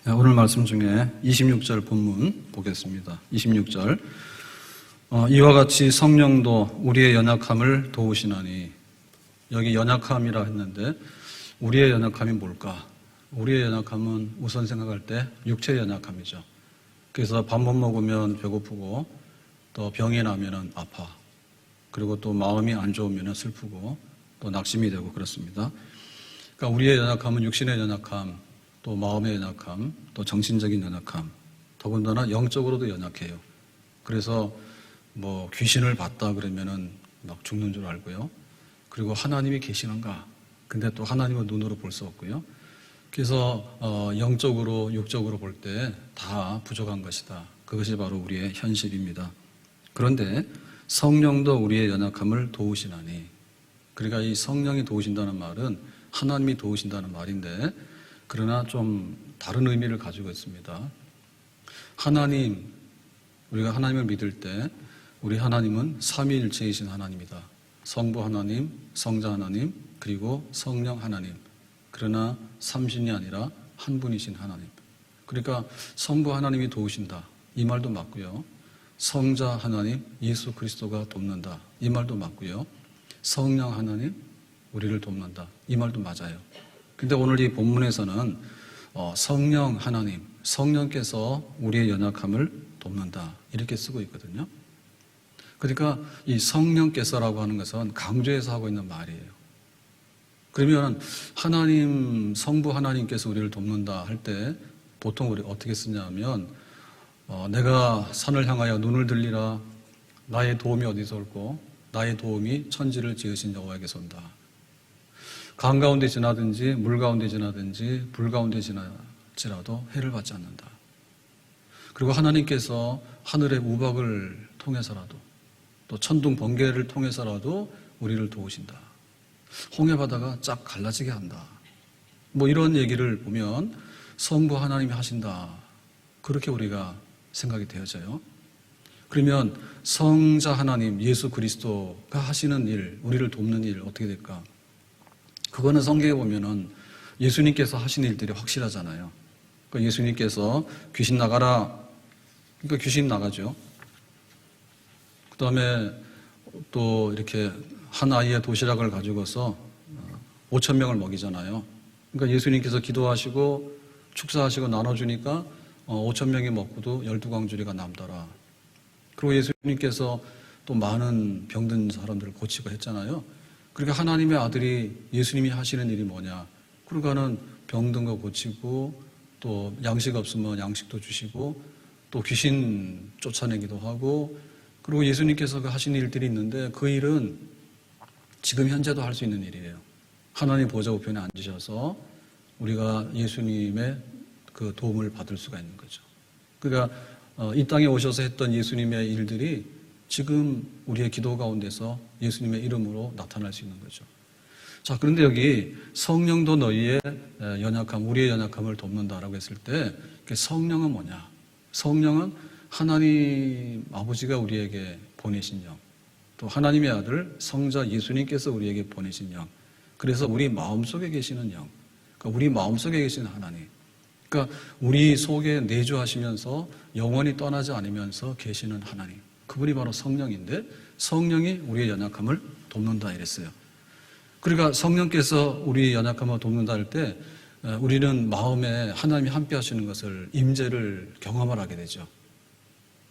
오늘 말씀 중에 26절 본문 보겠습니다. 26절 이와 같이 성령도 우리의 연약함을 도우시나니. 여기 연약함이라 했는데 우리의 연약함이 뭘까? 우리의 연약함은 우선 생각할 때 육체의 연약함이죠. 그래서 밥 못 먹으면 배고프고, 또 병이 나면 아파, 그리고 또 마음이 안 좋으면 슬프고, 또 낙심이 되고 그렇습니다. 그러니까 우리의 연약함은 육신의 연약함, 또 마음의 연약함, 또 정신적인 연약함, 더군다나 영적으로도 연약해요. 그래서 뭐 귀신을 봤다 그러면은 막 죽는 줄 알고요. 그리고 하나님이 계시는가? 근데 또 하나님은 눈으로 볼 수 없고요. 그래서 영적으로, 육적으로 볼 때 다 부족한 것이다. 그것이 바로 우리의 현실입니다. 그런데 성령도 우리의 연약함을 도우시나니. 그러니까 이 성령이 도우신다는 말은 하나님이 도우신다는 말인데, 그러나 좀 다른 의미를 가지고 있습니다. 하나님, 우리가 하나님을 믿을 때 우리 하나님은 삼위일체이신 하나님이다. 성부 하나님, 성자 하나님, 그리고 성령 하나님. 그러나 삼신이 아니라 한 분이신 하나님. 그러니까 성부 하나님이 도우신다, 이 말도 맞고요. 성자 하나님, 예수 그리스도가 돕는다, 이 말도 맞고요. 성령 하나님, 우리를 돕는다, 이 말도 맞아요. 근데 오늘 이 본문에서는 성령 하나님, 성령께서 우리의 연약함을 돕는다, 이렇게 쓰고 있거든요. 그러니까 이 성령께서라고 하는 것은 강조해서 하고 있는 말이에요. 그러면 하나님, 성부 하나님께서 우리를 돕는다 할 때 보통 우리 어떻게 쓰냐면, 내가 산을 향하여 눈을 들리라. 나의 도움이 어디서 올고 나의 도움이 천지를 지으신 여호와에게서 온다. 강 가운데 지나든지 물 가운데 지나든지 불 가운데 지나지라도 해를 받지 않는다. 그리고 하나님께서 하늘의 우박을 통해서라도, 또 천둥 번개를 통해서라도 우리를 도우신다. 홍해 바다가 쫙 갈라지게 한다. 뭐 이런 얘기를 보면 성부 하나님이 하신다, 그렇게 우리가 생각이 되어져요. 그러면 성자 하나님, 예수 그리스도가 하시는 일, 우리를 돕는 일 어떻게 될까? 그거는 성경에 보면은 예수님께서 하신 일들이 확실하잖아요. 그러니까 예수님께서 귀신 나가라, 그러니까 귀신 나가죠. 그 다음에 또 이렇게 한 아이의 도시락을 가지고서 5,000명을 먹이잖아요. 그러니까 예수님께서 기도하시고 축사하시고 나눠주니까 5,000명이 먹고도 12광주리가 남더라. 그리고 예수님께서 또 많은 병든 사람들을 고치고 했잖아요. 그러니까 하나님의 아들이, 예수님이 하시는 일이 뭐냐? 그러니까는 병든 거 고치고, 또 양식 없으면 양식도 주시고, 또 귀신 쫓아내기도 하고, 그리고 예수님께서 하신 일들이 있는데 그 일은 지금 현재도 할 수 있는 일이에요. 하나님 보좌 우편에 앉으셔서 우리가 예수님의 그 도움을 받을 수가 있는 거죠. 그러니까 이 땅에 오셔서 했던 예수님의 일들이 지금 우리의 기도 가운데서 예수님의 이름으로 나타날 수 있는 거죠. 자, 그런데 여기 성령도 너희의 연약함, 우리의 연약함을 돕는다라고 했을 때 성령은 뭐냐? 성령은 하나님 아버지가 우리에게 보내신 영, 또 하나님의 아들 성자 예수님께서 우리에게 보내신 영, 그래서 우리 마음속에 계시는 영, 그러니까 우리 마음속에 계시는 하나님, 그러니까 우리 속에 내주하시면서 영원히 떠나지 않으면서 계시는 하나님, 그분이 바로 성령인데 성령이 우리의 연약함을 돕는다 이랬어요. 그러니까 성령께서 우리의 연약함을 돕는다 할 때 우리는 마음에 하나님이 함께 하시는 것을, 임재를 경험을 하게 되죠.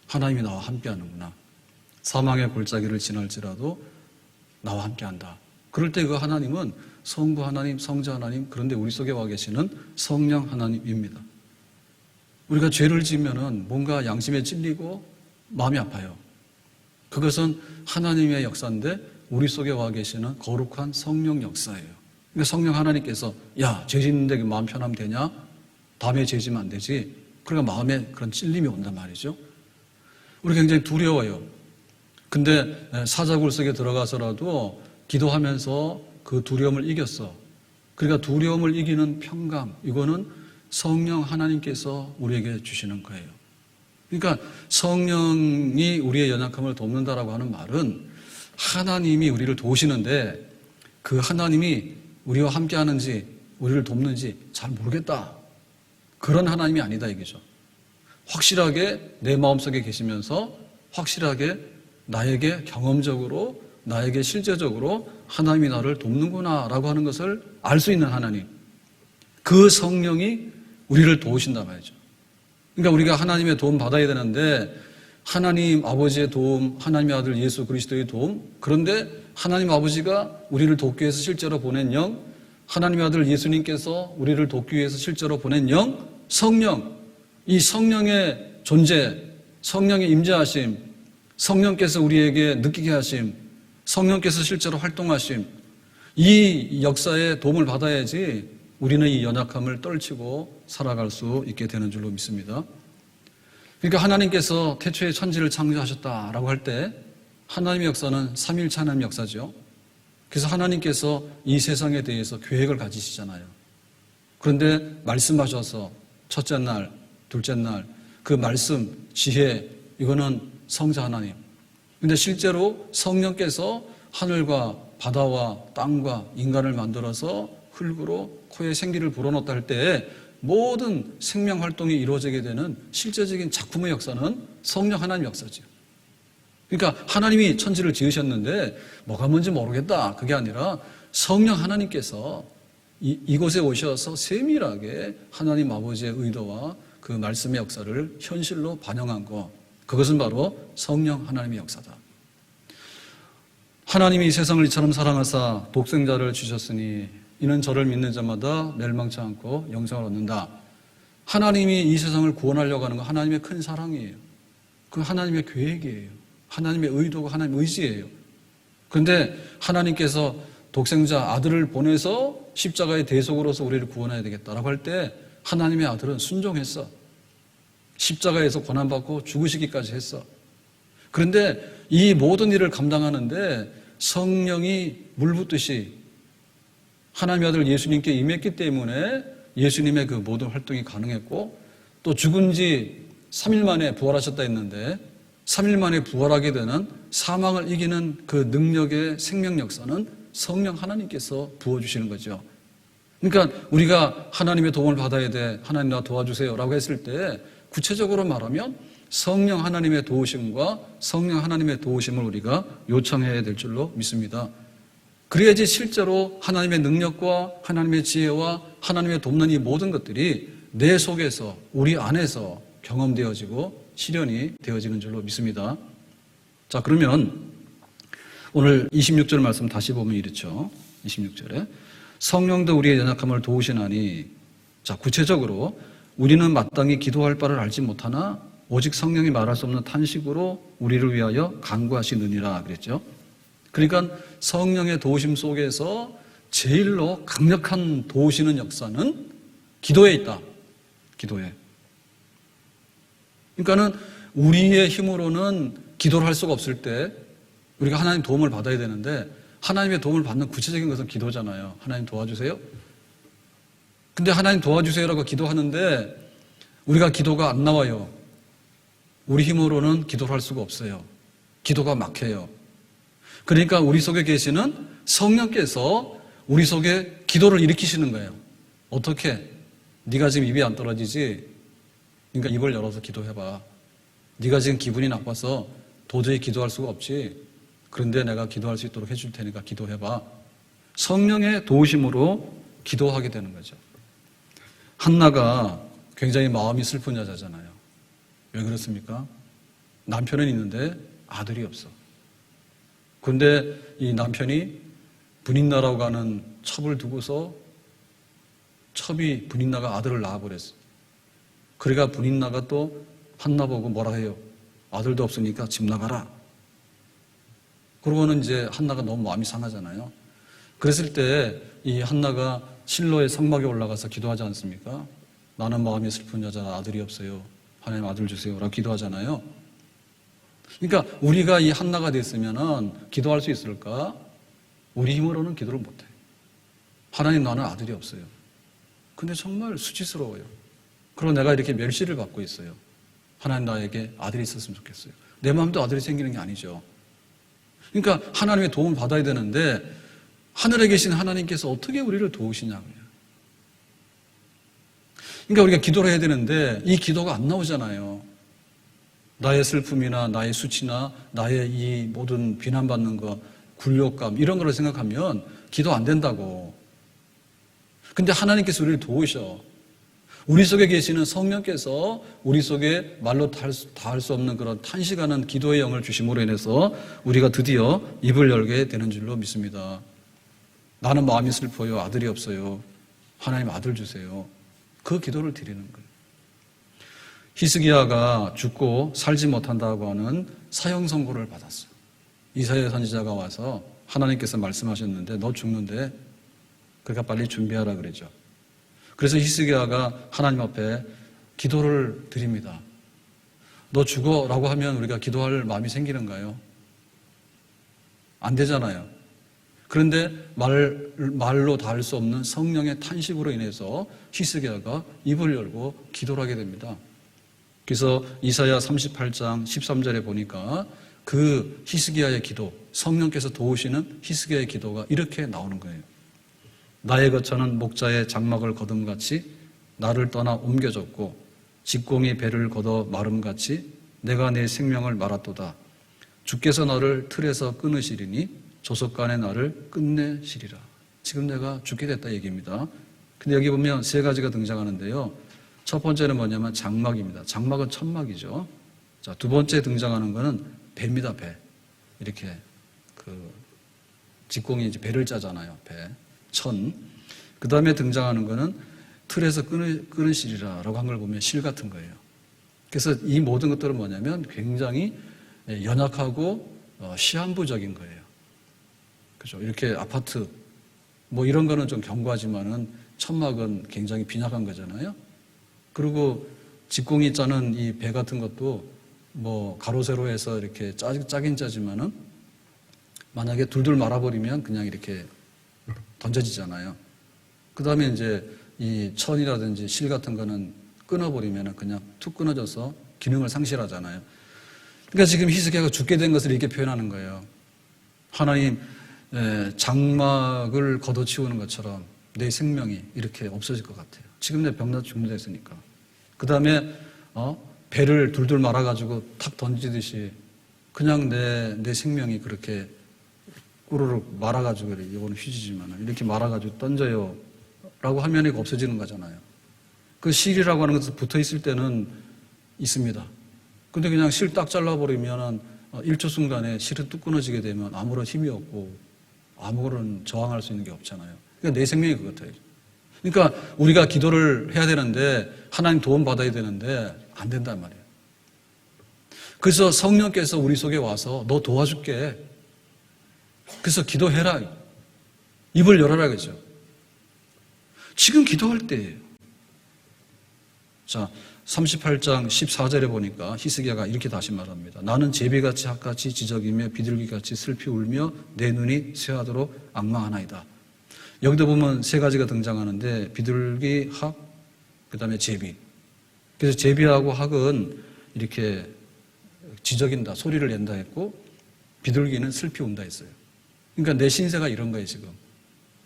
하나님이 나와 함께 하는구나. 사망의 골짜기를 지날지라도 나와 함께 한다. 그럴 때 그 하나님은 성부 하나님, 성자 하나님, 그런데 우리 속에 와 계시는 성령 하나님입니다. 우리가 죄를 지으면은 뭔가 양심에 찔리고 마음이 아파요. 그것은 하나님의 역사인데 우리 속에 와 계시는 거룩한 성령 역사예요. 그러니까 성령 하나님께서, 야, 죄 짓는데 마음 편하면 되냐? 다음에 죄 지면 안 되지. 그러니까 마음에 그런 찔림이 온단 말이죠. 우리 굉장히 두려워요. 근데 사자굴 속에 들어가서라도 기도하면서 그 두려움을 이겼어. 그러니까 두려움을 이기는 평강, 이거는 성령 하나님께서 우리에게 주시는 거예요. 그러니까 성령이 우리의 연약함을 돕는다라고 하는 말은 하나님이 우리를 도우시는데 그 하나님이 우리와 함께 하는지 우리를 돕는지 잘 모르겠다. 그런 하나님이 아니다 이거죠. 확실하게 내 마음속에 계시면서 확실하게 나에게 경험적으로 나에게 실제적으로 하나님이 나를 돕는구나 라고 하는 것을 알 수 있는 하나님, 그 성령이 우리를 도우신단 말이죠. 그러니까 우리가 하나님의 도움 받아야 되는데 하나님 아버지의 도움, 하나님의 아들 예수 그리스도의 도움, 그런데 하나님 아버지가 우리를 돕기 위해서 실제로 보낸 영, 하나님의 아들 예수님께서 우리를 돕기 위해서 실제로 보낸 영, 성령, 이 성령의 존재, 성령의 임재하심, 성령께서 우리에게 느끼게 하심, 성령께서 실제로 활동하심, 이 역사에 도움을 받아야지 우리는 이 연약함을 떨치고 살아갈 수 있게 되는 줄로 믿습니다. 그러니까 하나님께서 태초에 천지를 창조하셨다라고 할 때 하나님의 역사는 삼위일체 하나님의 역사죠. 그래서 하나님께서 이 세상에 대해서 계획을 가지시잖아요. 그런데 말씀하셔서 첫째 날, 둘째 날, 그 말씀, 지혜, 이거는 성자 하나님. 그런데 실제로 성령께서 하늘과 바다와 땅과 인간을 만들어서 흙으로 코에 생기를 불어넣었다 할 때 모든 생명 활동이 이루어지게 되는 실제적인 작품의 역사는 성령 하나님 역사죠. 그러니까 하나님이 천지를 지으셨는데 뭐가 뭔지 모르겠다. 그게 아니라 성령 하나님께서 이곳에 오셔서 세밀하게 하나님 아버지의 의도와 그 말씀의 역사를 현실로 반영한 것, 그것은 바로 성령 하나님의 역사다. 하나님이 세상을 이처럼 사랑하사 독생자를 주셨으니 이는 저를 믿는 자마다 멸망치 않고 영생을 얻는다. 하나님이 이 세상을 구원하려고 하는 건 하나님의 큰 사랑이에요. 그 하나님의 계획이에요. 하나님의 의도가 하나님의 의지예요. 그런데 하나님께서 독생자 아들을 보내서 십자가의 대속으로서 우리를 구원해야 되겠다라고 할 때 하나님의 아들은 순종했어. 십자가에서 고난받고 죽으시기까지 했어. 그런데 이 모든 일을 감당하는데 성령이 물붓듯이 하나님의 아들 예수님께 임했기 때문에 예수님의 그 모든 활동이 가능했고, 또 죽은 지 3일 만에 부활하셨다 했는데 3일 만에 부활하게 되는 사망을 이기는 그 능력의 생명 역사는 성령 하나님께서 부어주시는 거죠. 그러니까 우리가 하나님의 도움을 받아야 돼, 하나님 나 도와주세요 라고 했을 때 구체적으로 말하면 성령 하나님의 도우심과 성령 하나님의 도우심을 우리가 요청해야 될 줄로 믿습니다. 그래야지 실제로 하나님의 능력과 하나님의 지혜와 하나님의 돕는 이 모든 것들이 내 속에서, 우리 안에서 경험되어지고 실현이 되어지는 줄로 믿습니다. 자, 그러면 오늘 26절 말씀 다시 보면 이렇죠. 26절에 성령도 우리의 연약함을 도우시나니, 자, 구체적으로 우리는 마땅히 기도할 바를 알지 못하나 오직 성령이 말할 수 없는 탄식으로 우리를 위하여 간구하시느니라 그랬죠. 그러니까 성령의 도우심 속에서 제일로 강력한 도우시는 역사는 기도에 있다. 기도에. 그러니까는 우리의 힘으로는 기도를 할 수가 없을 때 우리가 하나님 도움을 받아야 되는데 하나님의 도움을 받는 구체적인 것은 기도잖아요. 하나님 도와주세요. 근데 하나님 도와주세요라고 기도하는데 우리가 기도가 안 나와요. 우리 힘으로는 기도를 할 수가 없어요. 기도가 막혀요. 그러니까 우리 속에 계시는 성령께서 우리 속에 기도를 일으키시는 거예요. 어떻게? 네가 지금 입이 안 떨어지지? 그러니까 입을 열어서 기도해봐. 네가 지금 기분이 나빠서 도저히 기도할 수가 없지? 그런데 내가 기도할 수 있도록 해줄 테니까 기도해봐. 성령의 도우심으로 기도하게 되는 거죠. 한나가 굉장히 마음이 슬픈 여자잖아요. 왜 그렇습니까? 남편은 있는데 아들이 없어. 그런데 이 남편이 분인나라고 하는 첩을 두고서 첩이 분인나가 아들을 낳아버렸어. 그러니까 분인나가 또 한나 보고 뭐라 해요? 아들도 없으니까 집 나가라. 그러고는 이제 한나가 너무 마음이 상하잖아요. 그랬을 때 이 한나가 실로의 성막에 올라가서 기도하지 않습니까? 나는 마음이 슬픈 여자라 아들이 없어요. 하나님 아들 주세요. 라고 기도하잖아요. 그러니까 우리가 이 한나가 됐으면은 기도할 수 있을까? 우리 힘으로는 기도를 못해. 하나님 나는 아들이 없어요. 근데 정말 수치스러워요. 그리고 내가 이렇게 멸시를 받고 있어요. 하나님 나에게 아들이 있었으면 좋겠어요. 내 마음도 아들이 생기는 게 아니죠. 그러니까 하나님의 도움을 받아야 되는데 하늘에 계신 하나님께서 어떻게 우리를 도우시냐고요. 그러니까 우리가 기도를 해야 되는데 이 기도가 안 나오잖아요. 나의 슬픔이나 나의 수치나 나의 이 모든 비난받는 거, 굴욕감 이런 거를 생각하면 기도 안 된다고. 근데 하나님께서 우리를 도우셔. 우리 속에 계시는 성령께서 우리 속에 말로 다 할 수 없는 그런 탄식하는 기도의 영을 주심으로 인해서 우리가 드디어 입을 열게 되는 줄로 믿습니다. 나는 마음이 슬퍼요. 아들이 없어요. 하나님 아들 주세요. 그 기도를 드리는 거예요. 히스기야가 죽고 살지 못한다고 하는 사형 선고를 받았어요. 이사야 선지자가 와서 하나님께서 말씀하셨는데 너 죽는데 그러니까 빨리 준비하라 그러죠. 그래서 히스기야가 하나님 앞에 기도를 드립니다. 너 죽어라고 하면 우리가 기도할 마음이 생기는가요? 안 되잖아요. 그런데 말로 다 할 수 없는 성령의 탄식으로 인해서 히스기야가 입을 열고 기도를 하게 됩니다. 그래서 이사야 38장 13절에 보니까 그 히스기야의 기도, 성령께서 도우시는 히스기야의 기도가 이렇게 나오는 거예요. 나의 거처는 목자의 장막을 거둠같이 나를 떠나 옮겨졌고 직공이 배를 걷어 마름같이 내가 내 생명을 말았도다. 주께서 너를 틀에서 끊으시리니 조속간에 나를 끝내시리라. 지금 내가 죽게 됐다 얘기입니다. 근데 여기 보면 세 가지가 등장하는데요. 첫 번째는 뭐냐면 장막입니다. 장막은 천막이죠. 자, 두 번째 등장하는 거는 배입니다. 배. 이렇게 직공이 이제 배를 짜잖아요. 배. 천. 그 다음에 등장하는 거는 틀에서 끊으시리라라고 한 걸 보면 실 같은 거예요. 그래서 이 모든 것들은 뭐냐면 굉장히 연약하고 시한부적인 거예요. 그죠? 이렇게 아파트 뭐 이런 거는 좀 견고하지만은 천막은 굉장히 빈약한 거잖아요. 그리고 직공이 짜는 이 배 같은 것도 뭐 가로 세로 해서 이렇게 짜긴 짜지만은 만약에 둘둘 말아버리면 그냥 이렇게 던져지잖아요. 그 다음에 이제 이 천이라든지 실 같은 거는 끊어버리면 그냥 툭 끊어져서 기능을 상실하잖아요. 그러니까 지금 히스기야가 죽게 된 것을 이렇게 표현하는 거예요. 하나님 장막을 걷어치우는 것처럼 내 생명이 이렇게 없어질 것 같아요. 지금 내 병나 죽는다 했으니까. 그 다음에 배를 둘둘 말아가지고 탁 던지듯이 그냥 내 생명이 그렇게 꾸르륵 말아가지고 이거는 휴지지만 이렇게 말아가지고 던져요 라고 하면 이거 없어지는 거잖아요. 그 실이라고 하는 것은 붙어 있을 때는 있습니다. 근데 그냥 실 딱 잘라버리면 1초 순간에 실이 뚝 끊어지게 되면 아무런 힘이 없고 아무런 저항할 수 있는 게 없잖아요. 그러니까 내 생명이 그렇다. 그러니까 우리가 기도를 해야 되는데 하나님 도움 받아야 되는데 안 된단 말이에요. 그래서 성령께서 우리 속에 와서 너 도와줄게. 그래서 기도해라. 입을 열어라 그죠. 지금 기도할 때예요. 자, 38장 14절에 보니까 히스기야가 이렇게 다시 말합니다. 나는 제비같이 학같이 지저귀며 비둘기같이 슬피 울며 내 눈이 쇠하도록 악망하나이다. 여기도 보면 세 가지가 등장하는데 비둘기, 학, 그 다음에 제비. 그래서 제비하고 학은 이렇게 지저긴다, 소리를 낸다 했고 비둘기는 슬피 운다 했어요. 그러니까 내 신세가 이런 거예요 지금.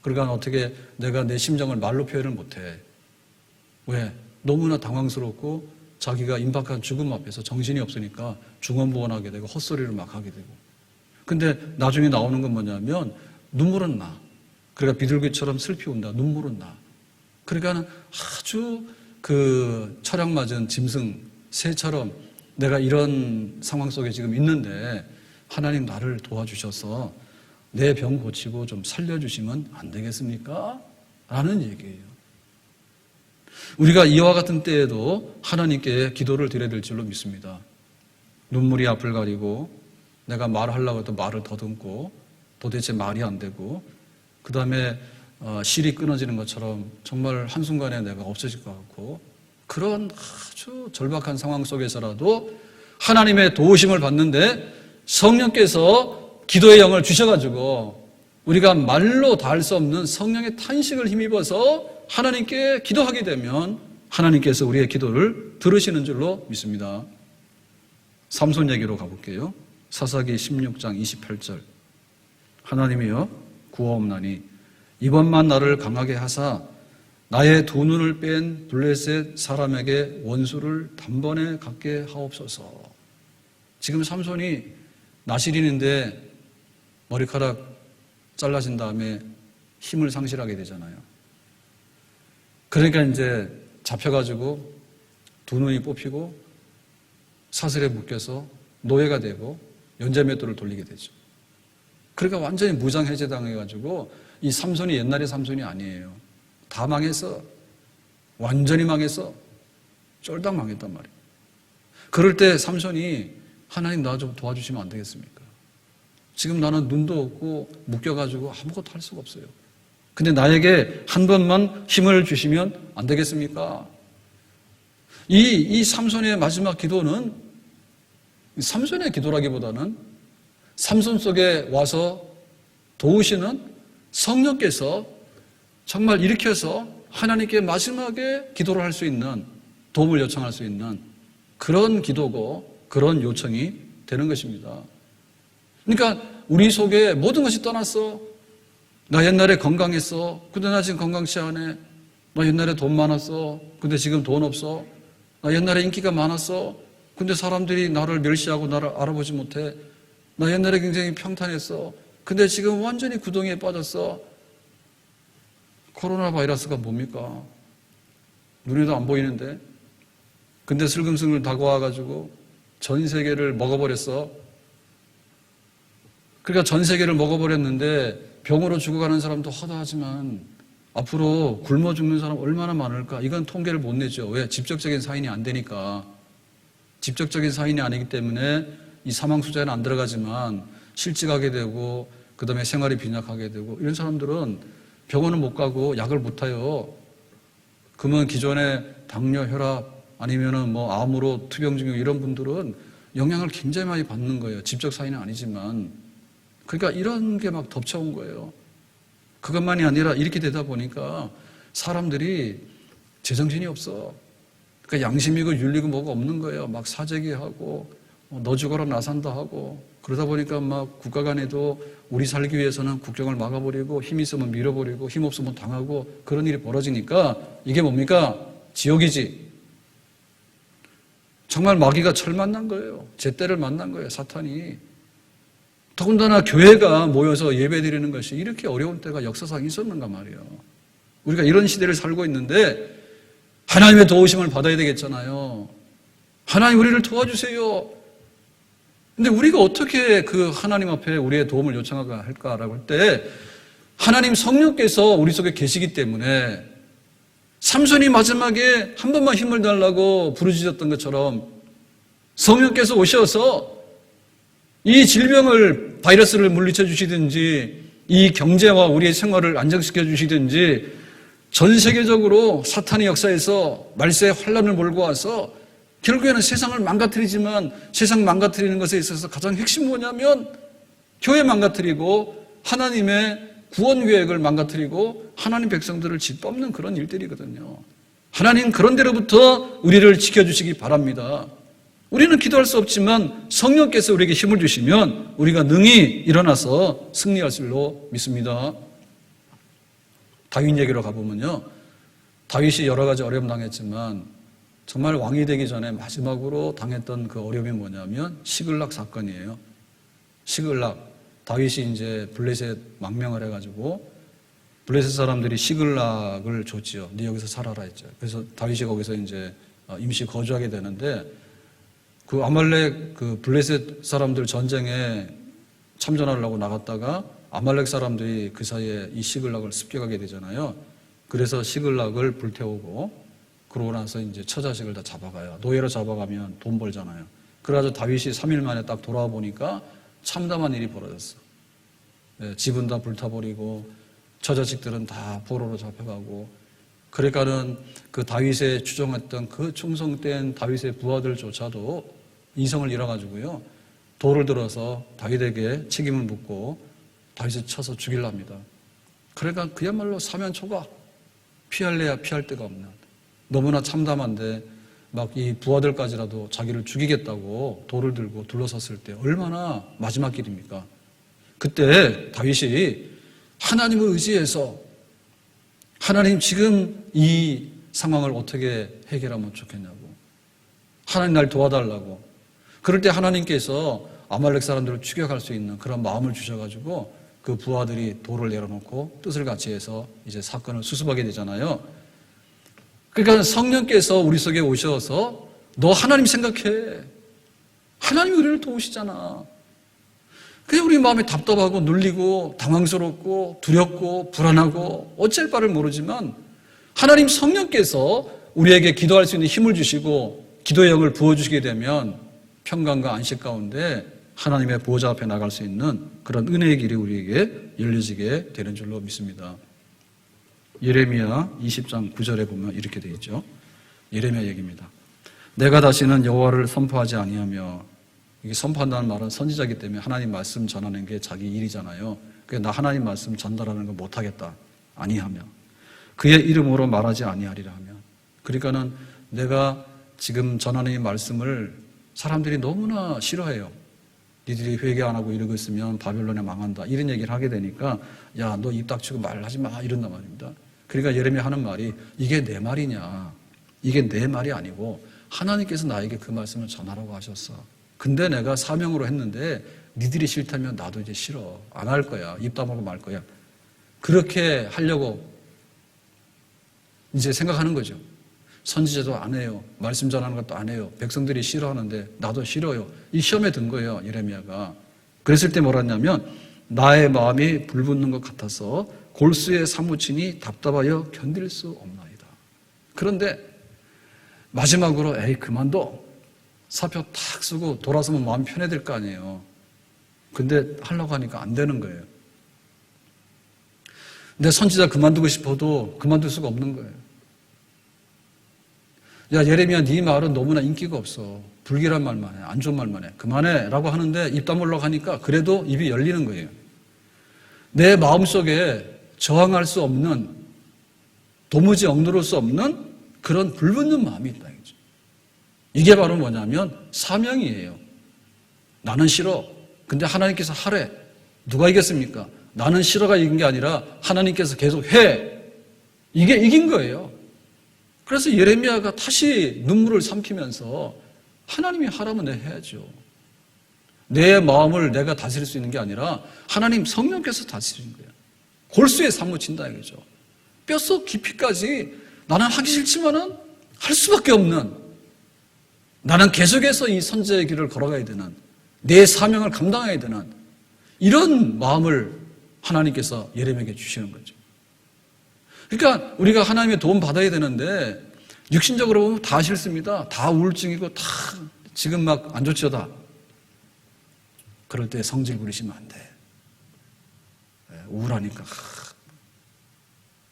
그러니까 어떻게 내가 내 심정을 말로 표현을 못해. 왜? 너무나 당황스럽고 자기가 임박한 죽음 앞에서 정신이 없으니까 중언부언하게 되고 헛소리를 막 하게 되고. 근데 나중에 나오는 건 뭐냐면 눈물은 나. 그러니까 비둘기처럼 슬피 운다. 눈물은 나. 그러니까 아주 철학 맞은 짐승, 새처럼 내가 이런 상황 속에 지금 있는데 하나님 나를 도와주셔서 내 병 고치고 좀 살려주시면 안 되겠습니까? 라는 얘기예요. 우리가 이와 같은 때에도 하나님께 기도를 드려야 될 줄로 믿습니다. 눈물이 앞을 가리고 내가 말하려고 해도 말을 더듬고 도대체 말이 안 되고 그 다음에 실이 끊어지는 것처럼 정말 한순간에 내가 없어질 것 같고 그런 아주 절박한 상황 속에서라도 하나님의 도우심을 받는데 성령께서 기도의 영을 주셔가지고 우리가 말로 다 할 수 없는 성령의 탄식을 힘입어서 하나님께 기도하게 되면 하나님께서 우리의 기도를 들으시는 줄로 믿습니다. 삼손 얘기로 가볼게요. 사사기 16장 28절 하나님이여 구하옵나니 이번만 나를 강하게 하사 나의 두 눈을 뺀 블레셋 사람에게 원수를 단번에 갖게 하옵소서. 지금 삼손이 나시린인데 머리카락 잘라진 다음에 힘을 상실하게 되잖아요. 그러니까 이제 잡혀가지고 두 눈이 뽑히고 사슬에 묶여서 노예가 되고 연자맷돌을 돌리게 되죠. 그러니까 완전히 무장해제당해가지고 이 삼손이 옛날의 삼손이 아니에요. 다 망했어. 완전히 망했어. 쫄딱 망했단 말이에요. 그럴 때 삼손이 하나님 나 좀 도와주시면 안 되겠습니까? 지금 나는 눈도 없고 묶여가지고 아무것도 할 수가 없어요. 근데 나에게 한 번만 힘을 주시면 안 되겠습니까? 이 삼손의 마지막 기도는 삼손의 기도라기보다는 삼손 속에 와서 도우시는 성령께서 정말 일으켜서 하나님께 마지막에 기도를 할 수 있는, 도움을 요청할 수 있는 그런 기도고 그런 요청이 되는 것입니다. 그러니까 우리 속에 모든 것이 떠났어. 나 옛날에 건강했어. 근데 나 지금 건강치 않아. 나 옛날에 돈 많았어. 근데 지금 돈 없어. 나 옛날에 인기가 많았어. 근데 사람들이 나를 멸시하고 나를 알아보지 못해. 나 옛날에 굉장히 평탄했어. 근데 지금 완전히 구덩이에 빠졌어. 코로나 바이러스가 뭡니까? 눈에도 안 보이는데. 근데 슬금슬금 다가와가지고 전 세계를 먹어버렸어. 그러니까 전 세계를 먹어버렸는데 병으로 죽어가는 사람도 허다하지만 앞으로 굶어 죽는 사람 얼마나 많을까? 이건 통계를 못 내죠. 왜? 직접적인 사인이 안 되니까. 직접적인 사인이 아니기 때문에 이 사망 숫자에는 안 들어가지만 실직하게 되고 그다음에 생활이 빈약하게 되고 이런 사람들은 병원은 못 가고 약을 못 타요. 그러면 기존에 당뇨, 혈압 아니면은 뭐 암으로 투병 중인 이런 분들은 영향을 굉장히 많이 받는 거예요. 직접 사인은 아니지만. 그러니까 이런 게 막 덮쳐온 거예요. 그것만이 아니라 이렇게 되다 보니까 사람들이 제정신이 없어. 그러니까 양심이고 윤리고 뭐가 없는 거예요. 막 사재기하고 너 죽어라 나 산다 하고 그러다 보니까 막 국가 간에도 우리 살기 위해서는 국경을 막아버리고 힘 있으면 밀어버리고 힘 없으면 당하고 그런 일이 벌어지니까 이게 뭡니까? 지옥이지. 정말 마귀가 철 만난 거예요. 제때를 만난 거예요. 사탄이. 더군다나 교회가 모여서 예배드리는 것이 이렇게 어려운 때가 역사상 있었는가 말이에요. 우리가 이런 시대를 살고 있는데 하나님의 도우심을 받아야 되겠잖아요. 하나님 우리를 도와주세요. 근데 우리가 어떻게 그 하나님 앞에 우리의 도움을 요청할까라고 할 때 하나님 성령께서 우리 속에 계시기 때문에 삼손이 마지막에 한 번만 힘을 달라고 부르짖었던 것처럼 성령께서 오셔서 이 질병을 바이러스를 물리쳐 주시든지 이 경제와 우리의 생활을 안정시켜 주시든지 전 세계적으로 사탄의 역사에서 말세의 환란을 몰고 와서 결국에는 세상을 망가뜨리지만 세상 망가뜨리는 것에 있어서 가장 핵심은 뭐냐면 교회 망가뜨리고 하나님의 구원 계획을 망가뜨리고 하나님 백성들을 짓밟는 그런 일들이거든요. 하나님 그런 데로부터 우리를 지켜주시기 바랍니다. 우리는 기도할 수 없지만 성령께서 우리에게 힘을 주시면 우리가 능히 일어나서 승리할 줄로 믿습니다. 다윗 얘기로 가보면요. 다윗이 여러 가지 어려움 당했지만 정말 왕이 되기 전에 마지막으로 당했던 그 어려움이 뭐냐면 시글락 사건이에요. 시글락. 다윗이 이제 블레셋 망명을 해가지고 블레셋 사람들이 시글락을 줬지요. 네 여기서 살아라 했죠. 그래서 다윗이 거기서 이제 임시 거주하게 되는데 그 아말렉 그 블레셋 사람들 전쟁에 참전하려고 나갔다가 아말렉 사람들이 그 사이에 이 시글락을 습격하게 되잖아요. 그래서 시글락을 불태우고 그러고 나서 이제 처자식을 다 잡아가요. 노예로 잡아가면 돈 벌잖아요. 그래가지고 다윗이 3일 만에 딱 돌아와 보니까 참담한 일이 벌어졌어. 네, 집은 다 불타버리고 처자식들은 다 포로로 잡혀가고 그러니까는 그 다윗의 추종했던 그 충성된 다윗의 부하들조차도 이성을 잃어가지고요. 돌을 들어서 다윗에게 책임을 묻고 다윗을 쳐서 죽이랍니다. 그러니까 그야말로 사면초가 피할래야 피할 데가 없는 너무나 참담한데 막 이 부하들까지라도 자기를 죽이겠다고 돌을 들고 둘러섰을 때 얼마나 마지막 길입니까? 그때 다윗이 하나님을 의지해서 하나님 지금 이 상황을 어떻게 해결하면 좋겠냐고. 하나님 날 도와달라고. 그럴 때 하나님께서 아말렉 사람들을 추격할 수 있는 그런 마음을 주셔가지고 그 부하들이 돌을 내려놓고 뜻을 같이 해서 이제 사건을 수습하게 되잖아요. 그러니까 성령께서 우리 속에 오셔서 너 하나님 생각해. 하나님이 우리를 도우시잖아. 그냥 우리 마음이 답답하고 눌리고 당황스럽고 두렵고 불안하고 어쩔 바를 모르지만 하나님 성령께서 우리에게 기도할 수 있는 힘을 주시고 기도의 영을 부어주시게 되면 평강과 안식 가운데 하나님의 보호자 앞에 나갈 수 있는 그런 은혜의 길이 우리에게 열려지게 되는 줄로 믿습니다. 예레미야 20장 9절에 보면 이렇게 되어 있죠. 예레미야 얘기입니다. 내가 다시는 여호와를 선포하지 아니하며, 이게 선포한다는 말은 선지자이기 때문에 하나님 말씀 전하는 게 자기 일이잖아요. 그래서 나 하나님 말씀 전달하는 거 못하겠다 아니하며, 그의 이름으로 말하지 아니하리라 하며. 그러니까는 내가 지금 전하는 이 말씀을 사람들이 너무나 싫어해요. 니들이 회개 안 하고 이러고 있으면 바벨론에 망한다 이런 얘기를 하게 되니까 야, 너 입 닥치고 말하지 마 이런단 말입니다. 그러니까 예레미야 하는 말이 이게 내 말이냐, 이게 내 말이 아니고 하나님께서 나에게 그 말씀을 전하라고 하셨어. 근데 내가 사명으로 했는데 니들이 싫다면 나도 이제 싫어, 안 할 거야, 입 다물고 말 거야. 그렇게 하려고 이제 생각하는 거죠. 선지자도 안 해요. 말씀 전하는 것도 안 해요. 백성들이 싫어하는데 나도 싫어요. 이 시험에 든 거예요, 예레미야가. 그랬을 때 뭐라 했냐면 나의 마음이 불붙는 것 같아서 골수에 사무치니 답답하여 견딜 수 없나이다. 그런데 마지막으로 에이 그만둬. 사표 탁 쓰고 돌아서면 마음이 편해질 거 아니에요. 근데 하려고 하니까 안 되는 거예요. 근데 선지자 그만두고 싶어도 그만둘 수가 없는 거예요. 야, 예레미야 네 말은 너무나 인기가 없어. 불길한 말만 해. 안 좋은 말만 해. 그만해 라고 하는데 입 다물려고 하니까 그래도 입이 열리는 거예요. 내 마음속에 저항할 수 없는, 도무지 억누를 수 없는 그런 불붙는 마음이 있다. 이게 바로 뭐냐면 사명이에요. 나는 싫어. 근데 하나님께서 하래. 누가 이겼습니까? 나는 싫어가 이긴 게 아니라 하나님께서 계속 해. 이게 이긴 거예요. 그래서 예레미야가 다시 눈물을 삼키면서 하나님이 하라면 내가 해야죠. 내 마음을 내가 다스릴 수 있는 게 아니라 하나님 성령께서 다스리는 거예요. 골수에 사무친다 이거죠. 뼛속 깊이까지 나는 하기 싫지만은 할 수밖에 없는, 나는 계속해서 이 선지자의 길을 걸어가야 되는, 내 사명을 감당해야 되는 이런 마음을 하나님께서 예레미야에게 주시는 거죠. 그러니까 우리가 하나님의 도움 받아야 되는데 육신적으로 보면 다 싫습니다. 다 우울증이고 다 지금 막 안 좋죠 다. 그럴 때 성질 부리시면 안 돼. 우울하니까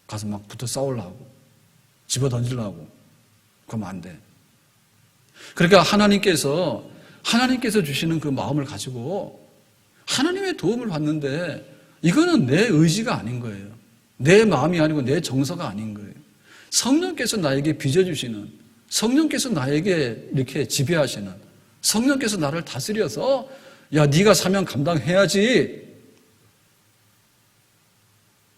가서 막 붙어 싸우려고 집어 던지려고 그러면 안 돼. 그러니까 하나님께서 주시는 그 마음을 가지고 하나님의 도움을 받는데 이거는 내 의지가 아닌 거예요. 내 마음이 아니고 내 정서가 아닌 거예요. 성령께서 나에게 빚어주시는, 성령께서 나에게 이렇게 지배하시는, 성령께서 나를 다스려서 야 네가 사명 감당해야지.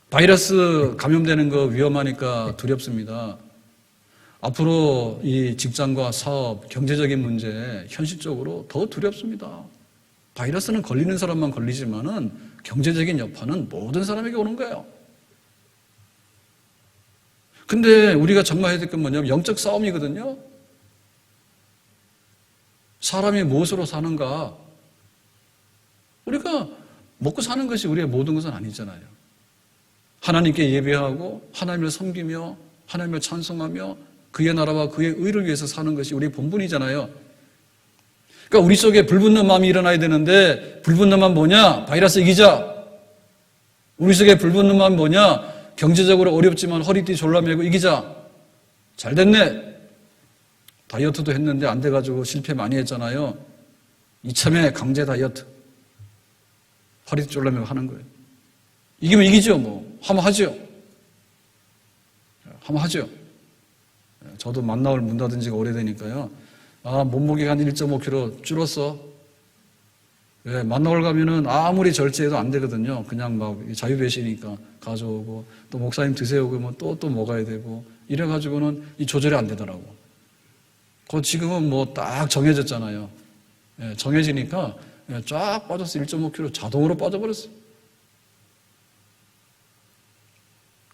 바이러스 감염되는 거 위험하니까 두렵습니다. 앞으로 이 직장과 사업, 경제적인 문제 현실적으로 더 두렵습니다. 바이러스는 걸리는 사람만 걸리지만은 경제적인 여파는 모든 사람에게 오는 거예요. 근데 우리가 정말 해야 될 건 뭐냐면 영적 싸움이거든요. 사람이 무엇으로 사는가? 우리가 먹고 사는 것이 우리의 모든 것은 아니잖아요. 하나님께 예배하고 하나님을 섬기며 하나님을 찬송하며 그의 나라와 그의 의를 위해서 사는 것이 우리의 본분이잖아요. 그러니까 우리 속에 불붙는 마음이 일어나야 되는데 불붙는 마음 뭐냐? 바이러스 이기자. 우리 속에 불붙는 마음 뭐냐? 경제적으로 어렵지만 허리띠 졸라매고 이기자. 잘 됐네. 다이어트도 했는데 안 돼가지고 실패 많이 했잖아요. 이참에 강제 다이어트. 허리띠 졸라매고 하는 거예요. 이기면 이기죠 뭐. 한번 하죠. 한번 하죠. 저도 만나올 문 닫은 지가 오래되니까요. 몸무게가 한 1.5kg 줄었어. 왜? 만나러 가면은 아무리 절제해도 안 되거든요. 그냥 막 자유배시니까 가져오고, 또 목사님 드세요 그러면 또 먹어야 되고, 이래가지고는 이 조절이 안 되더라고. 지금은 뭐 딱 정해졌잖아요. 예, 정해지니까 쫙 빠졌어. 1.5kg 자동으로 빠져버렸어요.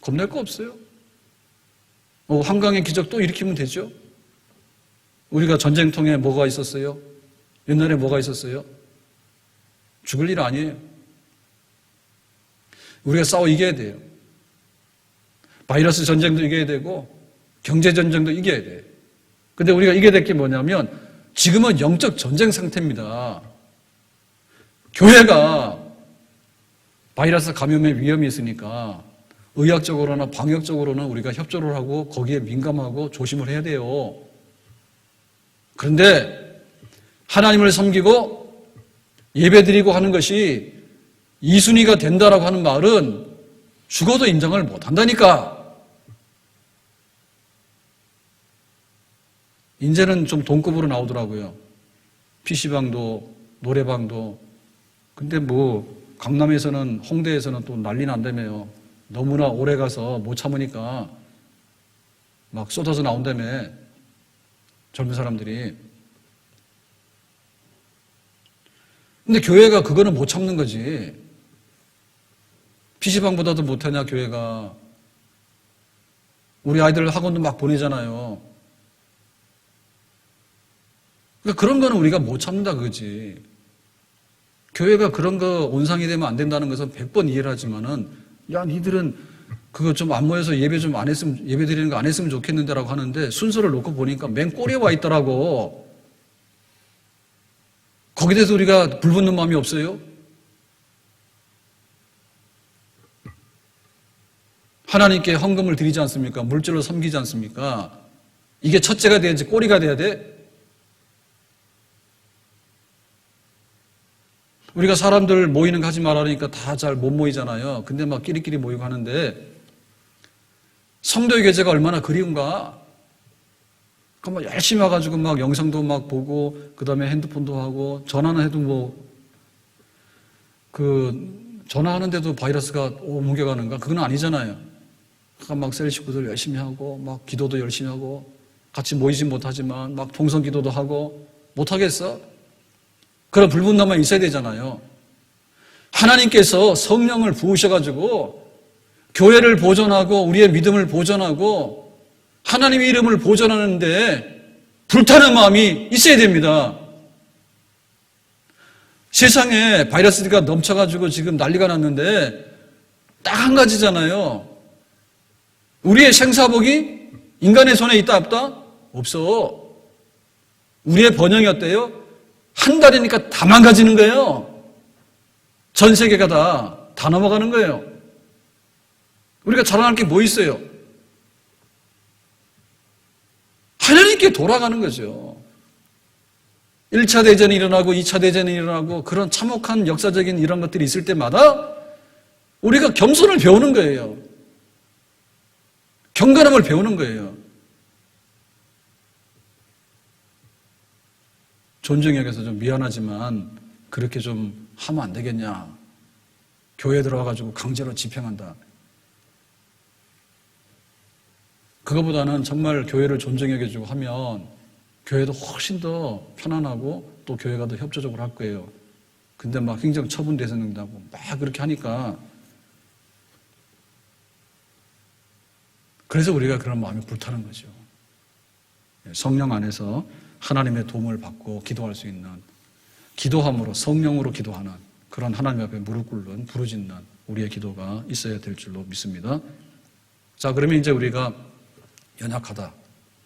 겁낼 거 없어요. 한강의 기적 또 일으키면 되죠. 우리가 전쟁통에 뭐가 있었어요? 옛날에 뭐가 있었어요? 죽을 일 아니에요. 우리가 싸워 이겨야 돼요. 바이러스 전쟁도 이겨야 되고 경제 전쟁도 이겨야 돼요. 근데 우리가 이겨야 될 게 뭐냐면 지금은 영적 전쟁 상태입니다. 교회가 바이러스 감염의 위험이 있으니까 의학적으로나 방역적으로는 우리가 협조를 하고 거기에 민감하고 조심을 해야 돼요. 그런데 하나님을 섬기고 예배드리고 하는 것이 2순위가 된다라고 하는 말은 죽어도 인정을 못한다니까. 이제는 좀 동급으로 나오더라고요. PC방도 노래방도. 근데 뭐 강남에서는 홍대에서는 또 난리 난다며요. 너무나 오래 가서 못 참으니까 막 쏟아져 나온다며. 젊은 사람들이. 근데 교회가 그거는 못 참는 거지. PC방보다도 못하냐 교회가. 우리 아이들 학원도 막 보내잖아요. 그러니까 그런 거는 우리가 못 참는다 그거지. 교회가 그런 거 온상이 되면 안 된다는 것은 100번 이해를 하지만은, 야 니들은 그거 좀 안 모여서 예배 좀 안 했으면, 예배 드리는 거 안 했으면 좋겠는데라고 하는데 순서를 놓고 보니까 맨 꼬리에 와 있더라고. 거기에 대해서 우리가 불붙는 마음이 없어요? 하나님께 헌금을 드리지 않습니까? 물질로 섬기지 않습니까? 이게 첫째가 돼야지 꼬리가 돼야 돼? 우리가 사람들 모이는 거 하지 말라니까 다 잘 못 모이잖아요. 근데 막 끼리끼리 모이고 하는데 성도의 교제가 얼마나 그리운가? 그럼 막 열심히 와가지고 막 영상도 막 보고, 그 다음에 핸드폰도 하고, 전화는 해도 전화하는데도 바이러스가 옮겨가는가? 그건 아니잖아요. 그러니까 막 셀 식구들 열심히 하고, 막 기도도 열심히 하고, 같이 모이진 못하지만, 막 동성 기도도 하고, 못하겠어? 그런 불분남만 있어야 되잖아요. 하나님께서 성령을 부으셔가지고, 교회를 보존하고, 우리의 믿음을 보존하고, 하나님의 이름을 보존하는데 불타는 마음이 있어야 됩니다. 세상에 바이러스가 넘쳐가지고 지금 난리가 났는데 딱 한 가지잖아요. 우리의 생사복이 인간의 손에 있다 없다? 없어. 우리의 번영이 어때요? 한 달이니까 다 망가지는 거예요. 전 세계가 다 넘어가는 거예요. 우리가 자랑할 게 뭐 있어요? 하나님께 돌아가는 거죠. 1차 대전이 일어나고 2차 대전이 일어나고 그런 참혹한 역사적인 이런 것들이 있을 때마다 우리가 겸손을 배우는 거예요. 경건함을 배우는 거예요. 존중에 여기서 좀 미안하지만 그렇게 좀 하면 안 되겠냐. 교회에 들어와가지고 강제로 집행한다. 그거보다는 정말 교회를 존중해 여겨주고 하면 교회도 훨씬 더 편안하고 또 교회가 더 협조적으로 할 거예요. 근데 막 행정 처분 대상된다고 막 그렇게 하니까 그래서 우리가 그런 마음이 불타는 거죠. 성령 안에서 하나님의 도움을 받고 기도할 수 있는, 기도함으로 성령으로 기도하는 그런 하나님 앞에 무릎 꿇는 부르짖는 우리의 기도가 있어야 될 줄로 믿습니다. 자, 그러면 이제 우리가 연약하다.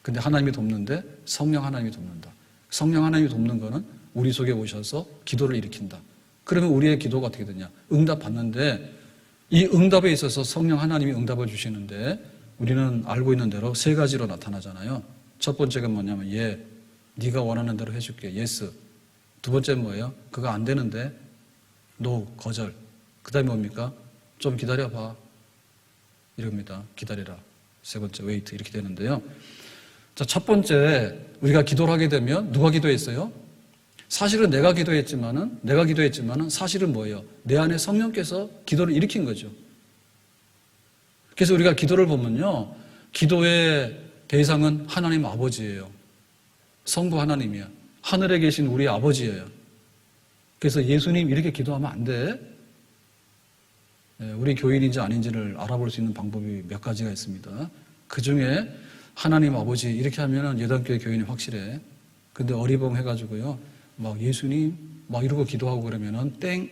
근데 하나님이 돕는데 성령 하나님이 돕는다. 성령 하나님이 돕는 거는 우리 속에 오셔서 기도를 일으킨다. 그러면 우리의 기도가 어떻게 되냐? 응답받는데 이 응답에 있어서 성령 하나님이 응답을 주시는데 우리는 알고 있는 대로 세 가지로 나타나잖아요. 첫 번째가 뭐냐면 예, 네가 원하는 대로 해줄게. 예스. 두 번째는 뭐예요? 그거 안 되는데 노, 거절. 그 다음에 뭡니까? 좀 기다려봐. 이럽니다. 기다리라. 세 번째 웨이트 이렇게 되는데요. 자, 첫 번째 우리가 기도를 하게 되면 누가 기도했어요? 사실은 내가 기도했지만은 사실은 뭐예요? 내 안에 성령께서 기도를 일으킨 거죠. 그래서 우리가 기도를 보면요, 기도의 대상은 하나님 아버지예요. 성부 하나님이야. 하늘에 계신 우리 아버지예요. 그래서 예수님 이렇게 기도하면 안 돼. 우리 교인인지 아닌지를 알아볼 수 있는 방법이 몇 가지가 있습니다. 그 중에 하나님 아버지 이렇게 하면은 예단교회 교인이 확실해. 근데 어리벙 해가지고요, 막 예수님 막 이러고 기도하고 그러면은 땡.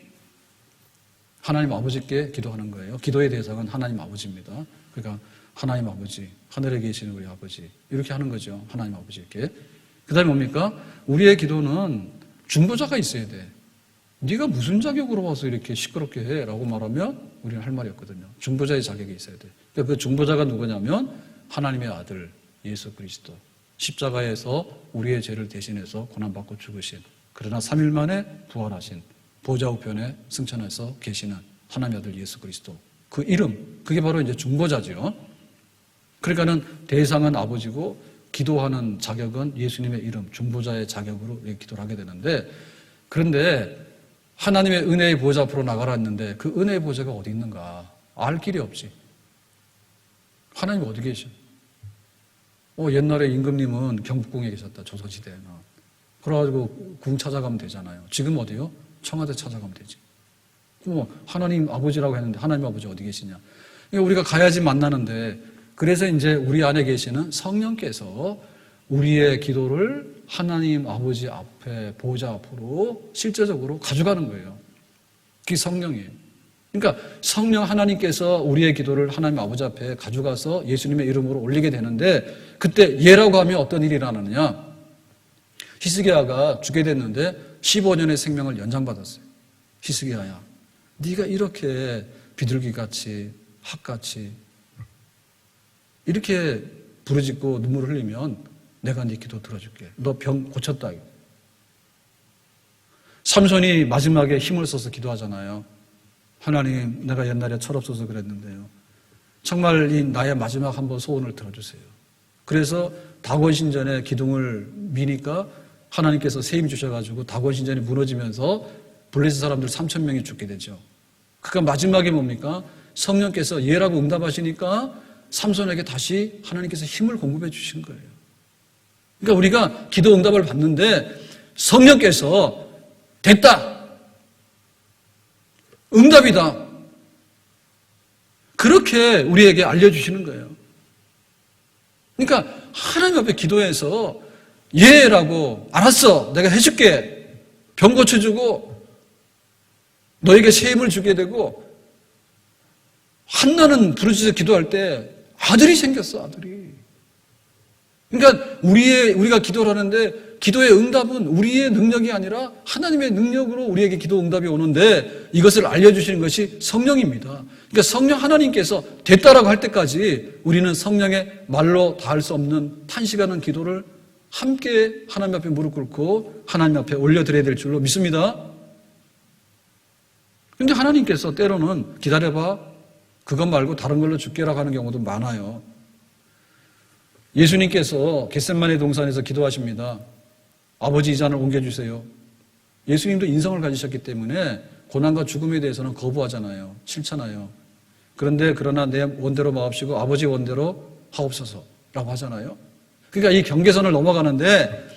하나님 아버지께 기도하는 거예요. 기도의 대상은 하나님 아버지입니다. 그러니까 하나님 아버지, 하늘에 계시는 우리 아버지 이렇게 하는 거죠. 하나님 아버지께. 그 다음에 뭡니까? 우리의 기도는 중보자가 있어야 돼. 네가 무슨 자격으로 와서 이렇게 시끄럽게 해? 라고 말하면 우리는 할 말이 없거든요. 중보자의 자격이 있어야 돼. 그러니까 그 중보자가 누구냐면 하나님의 아들 예수 그리스도. 십자가에서 우리의 죄를 대신해서 고난받고 죽으신, 그러나 3일 만에 부활하신, 보좌 우편에 승천해서 계시는 하나님의 아들 예수 그리스도. 그 이름, 그게 바로 이제 중보자죠. 그러니까는 대상은 아버지고 기도하는 자격은 예수님의 이름, 중보자의 자격으로 기도를 하게 되는데, 그런데 하나님의 은혜의 보좌 앞으로 나가라 했는데 그 은혜의 보좌가 어디 있는가? 알 길이 없지. 하나님 어디 계셔? 옛날에 임금님은 경복궁에 계셨다. 조선시대에는. 그래가지고 궁 찾아가면 되잖아요. 지금 어디요? 청와대 찾아가면 되지. 하나님 아버지라고 했는데 하나님 아버지 어디 계시냐? 그러니까 우리가 가야지 만나는데, 그래서 이제 우리 안에 계시는 성령께서 우리의 기도를 하나님 아버지 앞에, 보좌 앞으로 실제적으로 가져가는 거예요. 그게 성령이에요. 그러니까 성령 하나님께서 우리의 기도를 하나님 아버지 앞에 가져가서 예수님의 이름으로 올리게 되는데, 그때 예라고 하면 어떤 일이 일어나느냐? 히스기야가 죽게 됐는데 15년의 생명을 연장받았어요. 히스기야야, 네가 이렇게 비둘기같이 학같이 이렇게 부르짖고 눈물을 흘리면 내가 네 기도 들어줄게. 너 병 고쳤다. 삼손이 마지막에 힘을 써서 기도하잖아요. 하나님, 내가 옛날에 철없어서 그랬는데요, 정말 이 나의 마지막 한번 소원을 들어주세요. 그래서 다곤신전에 기둥을 미니까 하나님께서 세임 주셔가지고 다곤신전이 무너지면서 블레셋 사람들 3,000명이 죽게 되죠. 그러니까 마지막에 뭡니까? 성령께서 예라고 응답하시니까 삼손에게 다시 하나님께서 힘을 공급해 주신 거예요. 그러니까 우리가 기도 응답을 받는데 성령께서 됐다, 응답이다, 그렇게 우리에게 알려주시는 거예요. 그러니까 하나님 앞에 기도해서 예라고, 알았어, 내가 해줄게, 병 고쳐주고 너에게 새 힘을 주게 되고, 한나는 부르짖어 기도할 때 아들이 생겼어, 아들이. 그러니까 우리가 기도를 하는데 기도의 응답은 우리의 능력이 아니라 하나님의 능력으로 우리에게 기도 응답이 오는데, 이것을 알려주시는 것이 성령입니다. 그러니까 성령 하나님께서 됐다라고 할 때까지 우리는 성령의 말로 다할 수 없는 탄식하는 기도를 함께 하나님 앞에 무릎 꿇고 하나님 앞에 올려드려야 될 줄로 믿습니다. 그런데 하나님께서 때로는 기다려봐, 그것 말고 다른 걸로 줄게라고 하는 경우도 많아요. 예수님께서 겟세마네 동산에서 기도하십니다. 아버지, 이 잔을 옮겨주세요. 예수님도 인성을 가지셨기 때문에 고난과 죽음에 대해서는 거부하잖아요. 싫잖아요. 그러나 내 원대로 마옵시고 아버지 원대로 하옵소서라고 하잖아요. 그러니까 이 경계선을 넘어가는데,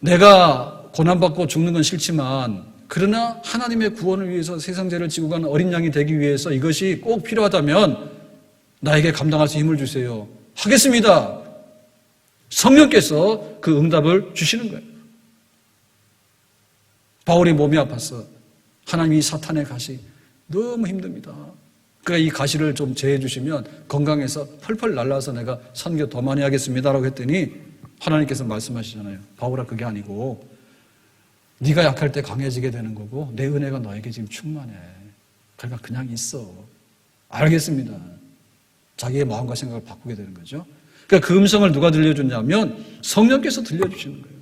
내가 고난받고 죽는 건 싫지만 그러나 하나님의 구원을 위해서 세상 죄를 지고 가는 어린 양이 되기 위해서 이것이 꼭 필요하다면 나에게 감당할 수 힘을 주세요. 하겠습니다. 성령께서 그 응답을 주시는 거예요. 바울이 몸이 아파서 하나님이 이 사탄의 가시 너무 힘듭니다. 그러니까 이 가시를 좀 제해 주시면 건강해서 펄펄 날라서 내가 선교 더 많이 하겠습니다라고 했더니 하나님께서 말씀하시잖아요. 바울아, 그게 아니고 네가 약할 때 강해지게 되는 거고 내 은혜가 너에게 지금 충만해. 그러니까 그냥 있어. 알겠습니다. 자기의 마음과 생각을 바꾸게 되는 거죠. 그러니까 그 음성을 누가 들려줬냐면 성령께서 들려주시는 거예요.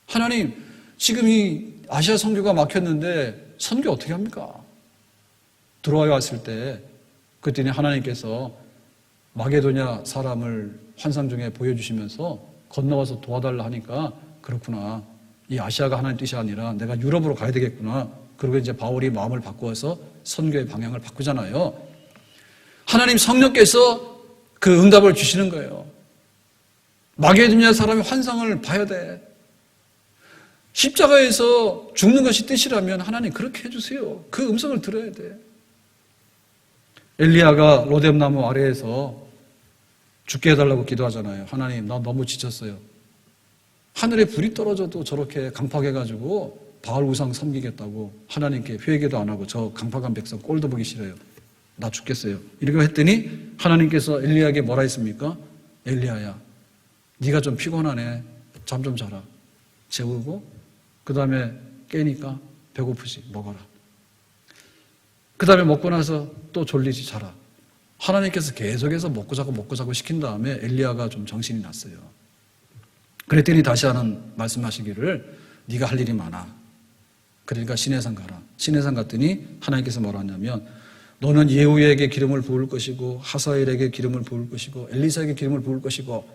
하나님, 지금 이 아시아 선교가 막혔는데 선교 어떻게 합니까? 들어와 왔을 때 그랬더니 하나님께서 마게도냐 사람을 환상 중에 보여주시면서 건너와서 도와달라 하니까, 그렇구나, 이 아시아가 하나님 뜻이 아니라 내가 유럽으로 가야 되겠구나. 그리고 이제 바울이 마음을 바꾸어서 선교의 방향을 바꾸잖아요. 하나님 성령께서 그 응답을 주시는 거예요. 마게도니아 사람이 환상을 봐야 돼. 십자가에서 죽는 것이 뜻이라면 하나님 그렇게 해주세요. 그 음성을 들어야 돼. 엘리야가 로뎀나무 아래에서 죽게 해달라고 기도하잖아요. 하나님, 나 너무 지쳤어요. 하늘에 불이 떨어져도 저렇게 강팍해가지고 바알 우상 섬기겠다고 하나님께 회개도 안 하고 저 강팍한 백성 꼴도 보기 싫어요. 나 죽겠어요. 이렇게 했더니 하나님께서 엘리야에게 뭐라 했습니까? 엘리야야, 네가 좀 피곤하네. 잠 좀 자라. 재우고 그 다음에 깨니까 배고프지. 먹어라. 그 다음에 먹고 나서 또 졸리지. 자라. 하나님께서 계속해서 먹고 자고 시킨 다음에 엘리야가 좀 정신이 났어요. 그랬더니 다시 하는 말씀하시기를 네가 할 일이 많아. 그러니까 시내산 가라. 시내산 갔더니 하나님께서 뭐라 하냐면 너는 예후에게 기름을 부을 것이고 하사엘에게 기름을 부을 것이고 엘리사에게 기름을 부을 것이고.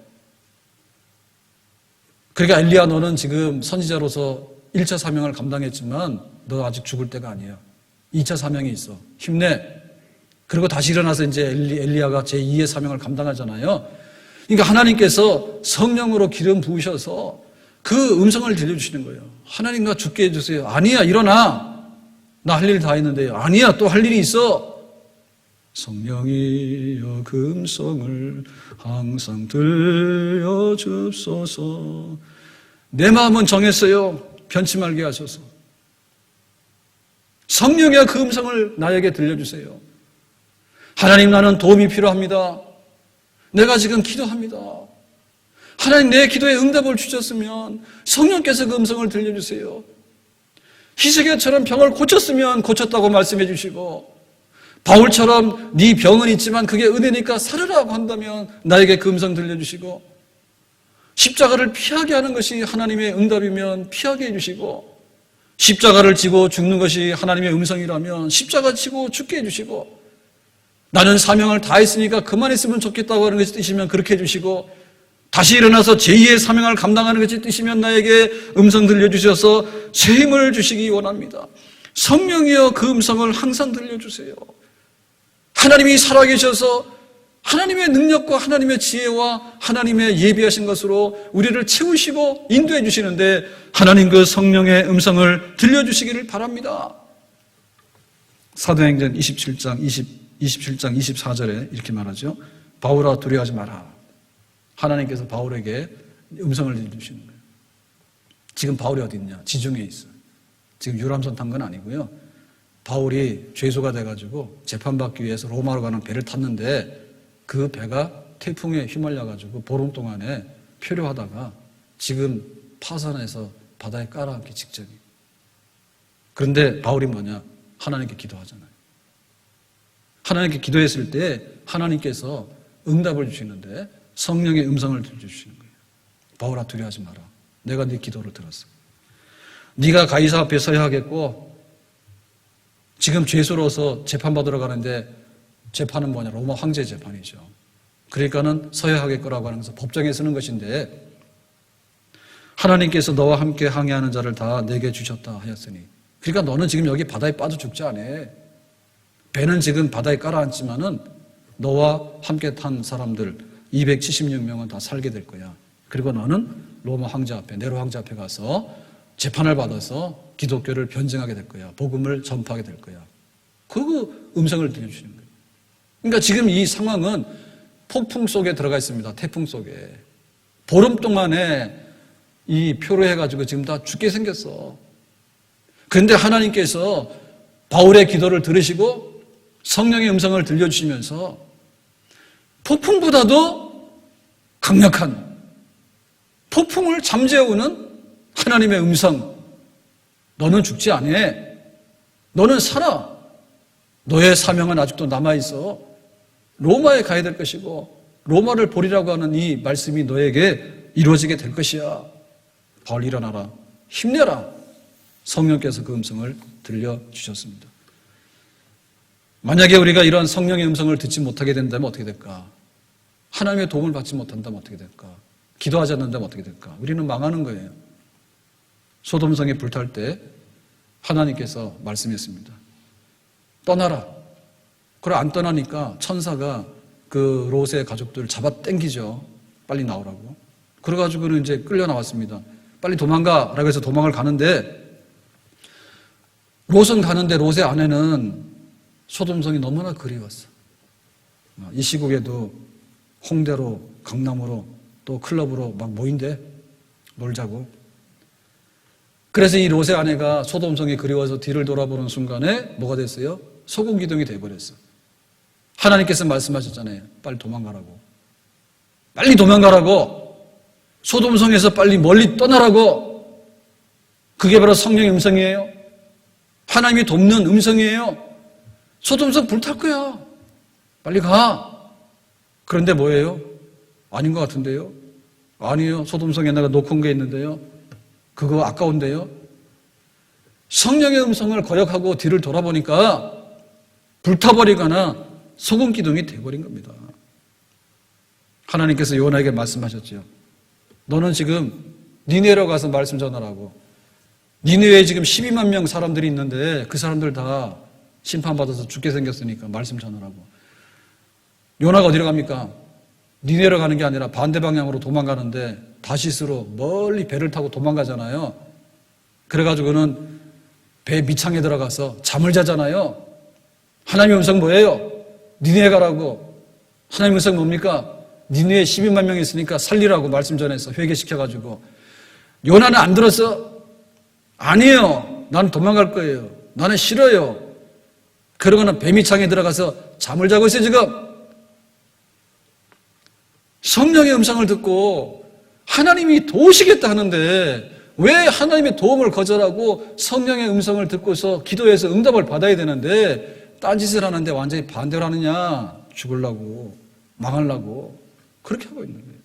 그러니까 엘리야, 너는 지금 선지자로서 1차 사명을 감당했지만 너 아직 죽을 때가 아니야. 2차 사명이 있어. 힘내. 그리고 다시 일어나서 이제 엘리야가 제2의 사명을 감당하잖아요. 그러니까 하나님께서 성령으로 기름 부으셔서 그 음성을 들려주시는 거예요. 하나님, 나 죽게 해주세요. 아니야, 일어나. 나 할 일 다 했는데요. 아니야, 또 할 일이 있어. 성령이여 그 음성을 항상 들려주소서. 내 마음은 정했어요. 변치 말게 하소서. 성령이여 그 음성을 나에게 들려주세요. 하나님, 나는 도움이 필요합니다. 내가 지금 기도합니다. 하나님, 내 기도에 응답을 주셨으면 성령께서 그 음성을 들려주세요. 히스기야처럼 병을 고쳤으면 고쳤다고 말씀해 주시고, 바울처럼 네 병은 있지만 그게 은혜니까 살으라고 한다면 나에게 그 음성 들려주시고, 십자가를 피하게 하는 것이 하나님의 응답이면 피하게 해주시고, 십자가를 지고 죽는 것이 하나님의 음성이라면 십자가 지고 죽게 해주시고, 나는 사명을 다 했으니까 그만했으면 좋겠다고 하는 것이 뜻이면 그렇게 해주시고, 다시 일어나서 제2의 사명을 감당하는 것이 뜻이면 나에게 음성 들려주셔서 새 힘을 주시기 원합니다. 성령이여 그 음성을 항상 들려주세요. 하나님이 살아계셔서 하나님의 능력과 하나님의 지혜와 하나님의 예비하신 것으로 우리를 채우시고 인도해 주시는데 하나님 그 성령의 음성을 들려주시기를 바랍니다. 사도행전 27장 24절에 이렇게 말하죠. 바울아, 두려워하지 마라. 하나님께서 바울에게 음성을 들려주시는 거예요. 지금 바울이 어디 있냐? 지중해에 있어요. 지금 유람선 탄 건 아니고요. 바울이 죄수가 돼가지고 재판받기 위해서 로마로 가는 배를 탔는데 그 배가 태풍에 휘말려가지고 보름 동안에 표류하다가 지금 파산해서 바다에 깔아앉기 직전이에요. 그런데 바울이 뭐냐? 하나님께 기도하잖아요. 하나님께 기도했을 때 하나님께서 응답을 주시는데 성령의 음성을 들려주시는 거예요. 바울아, 두려워하지 마라. 내가 네 기도를 들었어. 네가 가이사 앞에 서야 하겠고, 지금 죄수로서 재판받으러 가는데 재판은 뭐냐? 로마 황제 재판이죠. 그러니까는 서야 하겠거라고 하는 것은 법정에 쓰는 것인데, 하나님께서 너와 함께 항해하는 자를 다 내게 주셨다 하였으니, 그러니까 너는 지금 여기 바다에 빠져 죽지 않아. 배는 지금 바다에 깔아앉지만은 너와 함께 탄 사람들 276명은 다 살게 될 거야. 그리고 너는 로마 황제 앞에, 네로 황제 앞에 가서 재판을 받아서 기독교를 변증하게 될 거야. 복음을 전파하게 될 거야. 그 음성을 들려주시는 거예요. 그러니까 지금 이 상황은 폭풍 속에 들어가 있습니다. 태풍 속에. 보름 동안에 이 표류해가지고 지금 다 죽게 생겼어. 그런데 하나님께서 바울의 기도를 들으시고 성령의 음성을 들려주시면서 폭풍보다도 강력한 폭풍을 잠재우는 하나님의 음성. 너는 죽지 않아. 너는 살아. 너의 사명은 아직도 남아있어. 로마에 가야 될 것이고 로마를 보리라고 하는 이 말씀이 너에게 이루어지게 될 것이야. 바울, 일어나라. 힘내라. 성령께서 그 음성을 들려주셨습니다. 만약에 우리가 이러한 성령의 음성을 듣지 못하게 된다면 어떻게 될까? 하나님의 도움을 받지 못한다면 어떻게 될까? 기도하지 않는다면 어떻게 될까? 우리는 망하는 거예요. 소돔성이 불탈 때 하나님께서 말씀했습니다. 떠나라. 그래 안 떠나니까 천사가 그 롯의 가족들을 잡아 당기죠. 빨리 나오라고. 그래가지고는 이제 끌려 나왔습니다. 빨리 도망가 라고 해서 도망을 가는데 롯은 가는데 롯의 아내는 소돔성이 너무나 그리웠어. 이 시국에도 홍대로 강남으로 또 클럽으로 막 모인대 놀자고. 그래서 이 롯의 아내가 소돔성이 그리워서 뒤를 돌아보는 순간에 뭐가 됐어요? 소금기둥이 돼버렸어. 하나님께서 말씀하셨잖아요. 빨리 도망가라고. 빨리 도망가라고. 소돔성에서 빨리 멀리 떠나라고. 그게 바로 성령의 음성이에요. 하나님이 돕는 음성이에요. 소돔성 불탈 거야. 빨리 가. 그런데 뭐예요? 아닌 것 같은데요? 아니에요. 소돔성에 내가 놓고 게 있는데요. 그거 아까운데요. 성령의 음성을 거역하고 뒤를 돌아보니까 불타버리거나 소금 기둥이 돼버린 겁니다. 하나님께서 요나에게 말씀하셨죠. 너는 지금 니네로 가서 말씀 전하라고. 니네에 지금 12만 명 사람들이 있는데 그 사람들 다 심판받아서 죽게 생겼으니까 말씀 전하라고. 요나가 어디로 갑니까? 니네로 가는 게 아니라 반대 방향으로 도망가는데 다시스로 멀리 배를 타고 도망가잖아요. 그래가지고는 배 밑창에 들어가서 잠을 자잖아요. 하나님의 음성 뭐예요? 니네 가라고. 하나님의 음성 뭡니까? 니네에 12만 명이 있으니까 살리라고 말씀 전해서 회개시켜가지고. 요나는 안 들었어? 아니에요. 나는 도망갈 거예요. 나는 싫어요. 그러고는 배 밑창에 들어가서 잠을 자고 있어요 지금. 성령의 음성을 듣고 하나님이 도우시겠다 하는데 왜 하나님의 도움을 거절하고 성령의 음성을 듣고서 기도해서 응답을 받아야 되는데 딴짓을 하는데 완전히 반대로 하느냐. 죽으려고 망하려고 그렇게 하고 있는 거예요.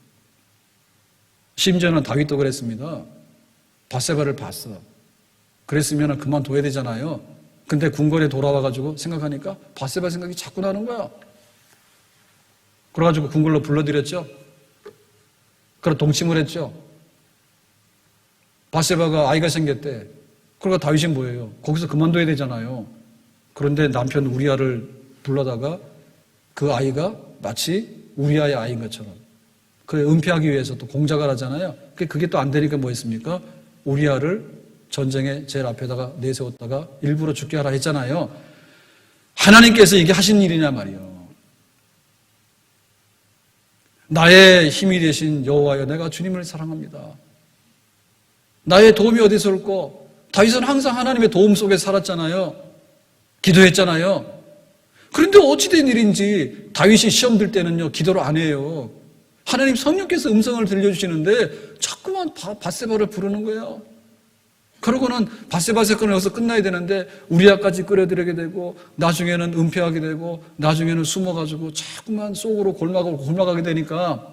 심지어는 다윗도 그랬습니다. 밧세바를 봤어. 그랬으면 그만둬야 되잖아요. 근데 궁궐에 돌아와가지고 생각하니까 밧세바 생각이 자꾸 나는 거야. 그래가지고 궁궐로 불러들였죠. 그리고 동침을 했죠. 밧세바가 아이가 생겼대. 그러니까 다윗이 뭐예요? 거기서 그만둬야 되잖아요. 그런데 남편 우리아를 불러다가 그 아이가 마치 우리아의 아이인 것처럼 그걸 은폐하기 위해서 또 공작을 하잖아요. 그게 또 안 되니까 뭐 했습니까? 우리아를 전쟁의 제일 앞에다가 내세웠다가 일부러 죽게 하라 했잖아요. 하나님께서 이게 하신 일이냐 말이에요. 나의 힘이 되신 여호와여 내가 주님을 사랑합니다. 나의 도움이 어디서 올꼬? 다윗은 항상 하나님의 도움 속에 살았잖아요. 기도했잖아요. 그런데 어찌된 일인지 다윗이 시험 들 때는요 기도를 안 해요. 하나님 성령께서 음성을 들려주시는데 자꾸만 밧세바를 부르는 거예요. 그러고는 밧세바 사건은 여기서 끝나야 되는데 우리아까지 끌어들이게 되고 나중에는 은폐하게 되고 나중에는 숨어가지고 자꾸만 속으로 골마가게 되니까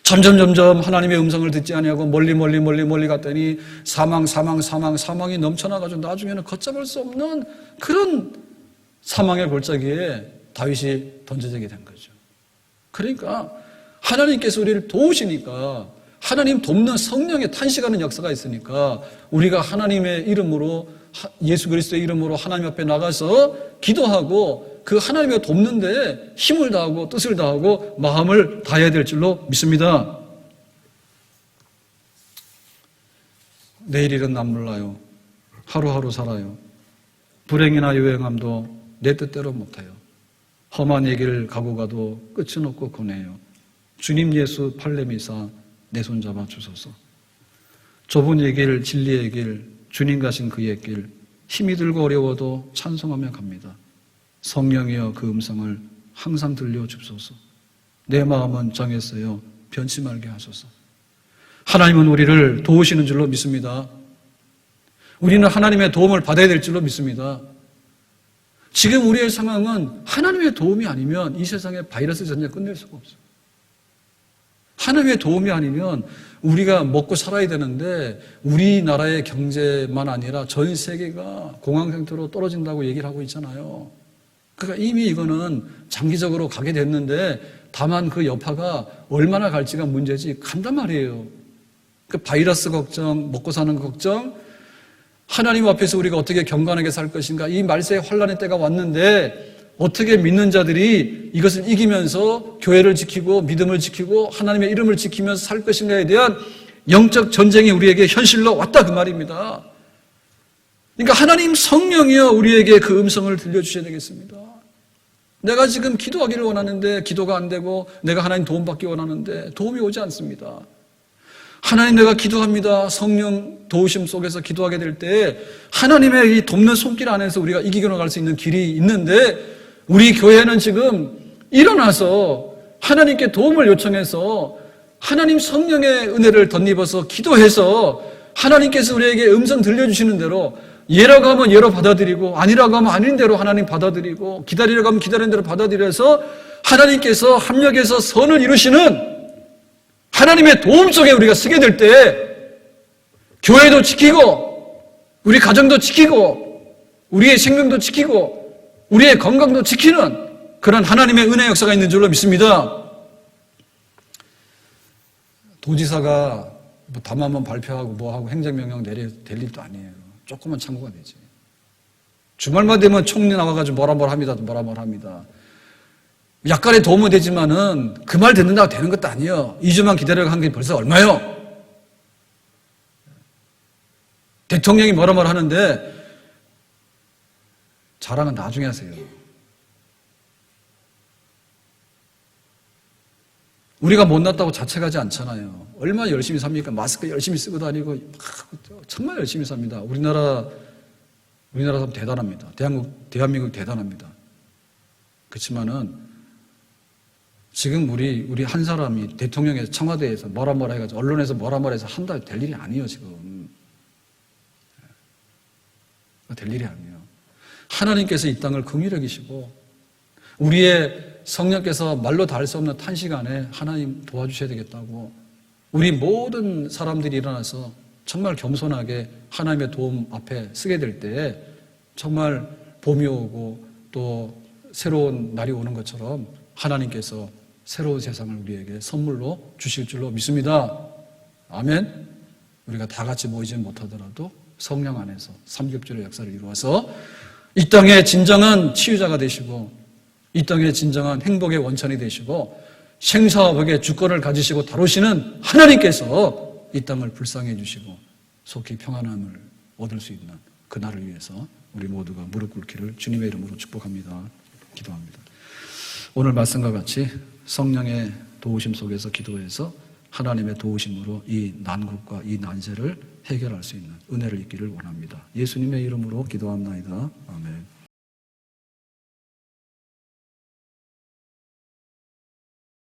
점점 하나님의 음성을 듣지 아니하고 멀리 갔더니 사망이 넘쳐나가지고 나중에는 걷잡을 수 없는 그런 사망의 골짜기에 다윗이 던져지게 된 거죠. 그러니까 하나님께서 우리를 도우시니까 하나님 돕는 성령의 탄식하는 역사가 있으니까 우리가 하나님의 이름으로 예수 그리스도의 이름으로 하나님 앞에 나가서 기도하고 그 하나님의 돕는데 힘을 다하고 뜻을 다하고 마음을 다해야 될 줄로 믿습니다. 내일 일은 남 몰라요. 하루하루 살아요. 불행이나 요행함도 내 뜻대로 못해요. 험한 얘기를 가고 가도 끝은 없고 고뇌요. 주님 예수 팔레미사 내 손 잡아 주소서. 좁은 얘기를 진리의 길, 주님 가신 그의 길, 힘이 들고 어려워도 찬송하며 갑니다. 성령이여 그 음성을 항상 들려주소서. 내 마음은 정했어요. 변치 말게 하소서. 하나님은 우리를 도우시는 줄로 믿습니다. 우리는 하나님의 도움을 받아야 될 줄로 믿습니다. 지금 우리의 상황은 하나님의 도움이 아니면 이 세상의 바이러스 전쟁 끝낼 수가 없어요. 하나님의 도움이 아니면 우리가 먹고 살아야 되는데 우리나라의 경제만 아니라 전 세계가 공황 상태로 떨어진다고 얘기를 하고 있잖아요. 그러니까 이미 이거는 장기적으로 가게 됐는데 다만 그 여파가 얼마나 갈지가 문제지 간단 말이에요. 그 바이러스 걱정, 먹고 사는 걱정, 하나님 앞에서 우리가 어떻게 경건하게 살 것인가, 이 말세의 환란의 때가 왔는데 어떻게 믿는 자들이 이것을 이기면서 교회를 지키고 믿음을 지키고 하나님의 이름을 지키면서 살 것인가에 대한 영적 전쟁이 우리에게 현실로 왔다 그 말입니다. 그러니까 하나님 성령이여 우리에게 그 음성을 들려주셔야 되겠습니다. 내가 지금 기도하기를 원하는데 기도가 안 되고 내가 하나님 도움받기 원하는데 도움이 오지 않습니다. 하나님 내가 기도합니다. 성령 도우심 속에서 기도하게 될 때 하나님의 이 돕는 손길 안에서 우리가 이기고 나갈 수 있는 길이 있는데 우리 교회는 지금 일어나서 하나님께 도움을 요청해서 하나님 성령의 은혜를 덧입어서 기도해서 하나님께서 우리에게 음성 들려주시는 대로 예라고 하면 예로 받아들이고 아니라고 하면 아닌 대로 하나님 받아들이고 기다리라고 하면 기다리는 대로 받아들여서 하나님께서 합력해서 선을 이루시는 하나님의 도움 속에 우리가 서게 될 때 교회도 지키고 우리 가정도 지키고 우리의 생명도 지키고 우리의 건강도 지키는 그런 하나님의 은혜 역사가 있는 줄로 믿습니다. 도지사가 뭐 담화문 발표하고 뭐하고 행정명령 내릴 일도 아니에요. 조금만 참고가 되지. 주말만 되면 총리 나와가지고 뭐라 합니다. 약간의 도움은 되지만은 그 말 듣는다고 되는 것도 아니에요. 2주만 기다려가 한 게 벌써 얼마요? 대통령이 뭐라 하는데 자랑은 나중에 하세요. 우리가 못났다고 자책하지 않잖아요. 얼마나 열심히 삽니까? 마스크 열심히 쓰고 다니고 정말 열심히 삽니다. 우리나라 사람 대단합니다. 대한민국 대단합니다. 그렇지만은 지금 우리 한 사람이 대통령에서 청와대에서 뭐라 해가지고 언론에서 뭐라 해서 한다 될 일이 아니에요. 지금 될 일이 아니에요. 하나님께서 이 땅을 긍휼히 여기시고 우리의 성령께서 말로 다 할 수 없는 탄식 안에 하나님 도와주셔야 되겠다고 우리 모든 사람들이 일어나서 정말 겸손하게 하나님의 도움 앞에 서게 될 때 정말 봄이 오고 또 새로운 날이 오는 것처럼 하나님께서 새로운 세상을 우리에게 선물로 주실 줄로 믿습니다. 아멘. 우리가 다 같이 모이지는 못하더라도 성령 안에서 삼겹줄의 역사를 이루어서 이 땅의 진정한 치유자가 되시고 이 땅의 진정한 행복의 원천이 되시고 생사업의 주권을 가지시고 다루시는 하나님께서 이 땅을 불쌍히 해주시고 속히 평안함을 얻을 수 있는 그날을 위해서 우리 모두가 무릎 꿇기를 주님의 이름으로 축복합니다. 기도합니다. 오늘 말씀과 같이 성령의 도우심 속에서 기도해서 하나님의 도우심으로 이 난국과 이 난세를 해결할 수 있는 은혜를 있기를 원합니다. 예수님의 이름으로 기도합나이다. 아멘.